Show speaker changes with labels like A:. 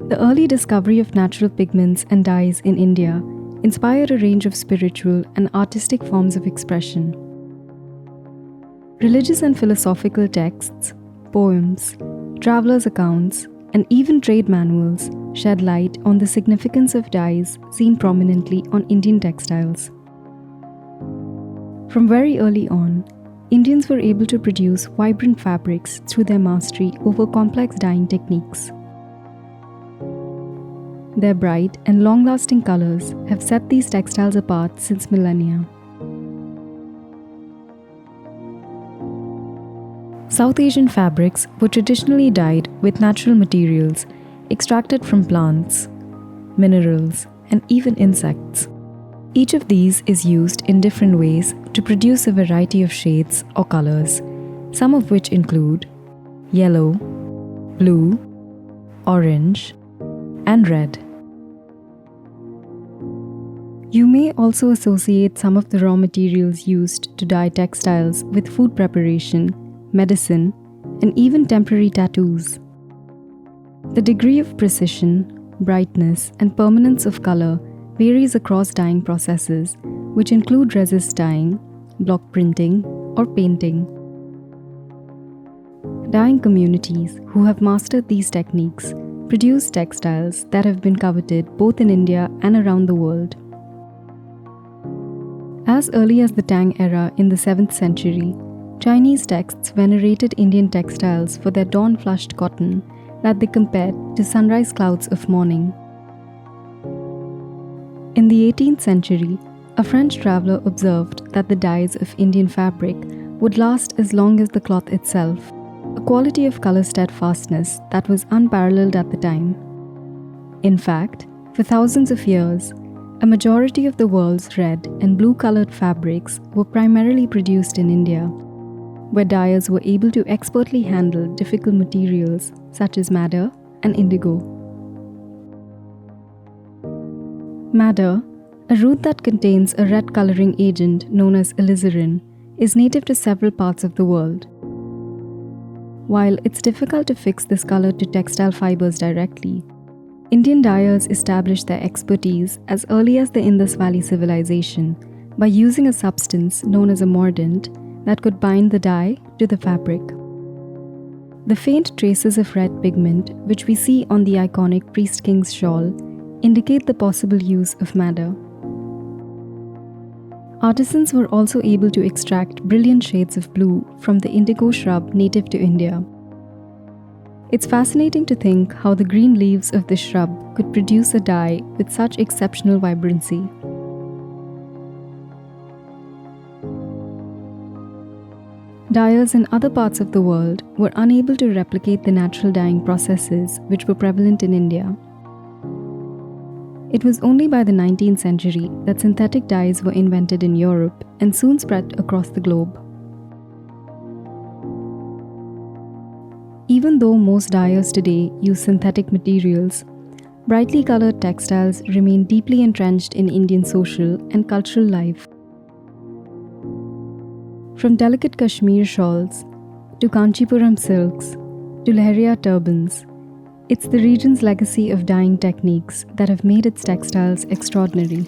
A: The early discovery of natural pigments and dyes in India inspired a range of spiritual and artistic forms of expression. Religious and philosophical texts, poems, travelers' accounts, and even trade manuals shed light on the significance of dyes seen prominently on Indian textiles. From very early on, Indians were able to produce vibrant fabrics through their mastery over complex dyeing techniques. Their bright and long-lasting colors have set these textiles apart since millennia. South Asian fabrics were traditionally dyed with natural materials extracted from plants, minerals, and even insects. Each of these is used in different ways to produce a variety of shades or colors, some of which include yellow, blue, orange, and red. You may also associate some of the raw materials used to dye textiles with food preparation, medicine, and even temporary tattoos. The degree of precision, brightness, and permanence of color varies across dyeing processes, which include resist dyeing, block printing, or painting. Dyeing communities who have mastered these techniques produce textiles that have been coveted both in India and around the world. As early as the Tang era in the 7th century, Chinese texts venerated Indian textiles for their dawn-flushed cotton that they compared to sunrise clouds of morning. In the 18th century, a French traveler observed that the dyes of Indian fabric would last as long as the cloth itself, a quality of color steadfastness that was unparalleled at the time. In fact, for thousands of years, a majority of the world's red and blue-colored fabrics were primarily produced in India, where dyers were able to expertly handle difficult materials such as madder and indigo. Madder, a root that contains a red coloring agent known as alizarin, is native to several parts of the world. While it's difficult to fix this color to textile fibers directly, Indian dyers established their expertise as early as the Indus Valley civilization by using a substance known as a mordant that could bind the dye to the fabric. The faint traces of red pigment, which we see on the iconic Priest King's shawl, indicate the possible use of madder. Artisans were also able to extract brilliant shades of blue from the indigo shrub native to India. It's fascinating to think how the green leaves of this shrub could produce a dye with such exceptional vibrancy. Dyers in other parts of the world were unable to replicate the natural dyeing processes which were prevalent in India. It was only by the 19th century that synthetic dyes were invented in Europe and soon spread across the globe. Even though most dyers today use synthetic materials, brightly colored textiles remain deeply entrenched in Indian social and cultural life. From delicate Kashmir shawls, to Kanchipuram silks, to Lehriya turbans, it's the region's legacy of dyeing techniques that have made its textiles extraordinary.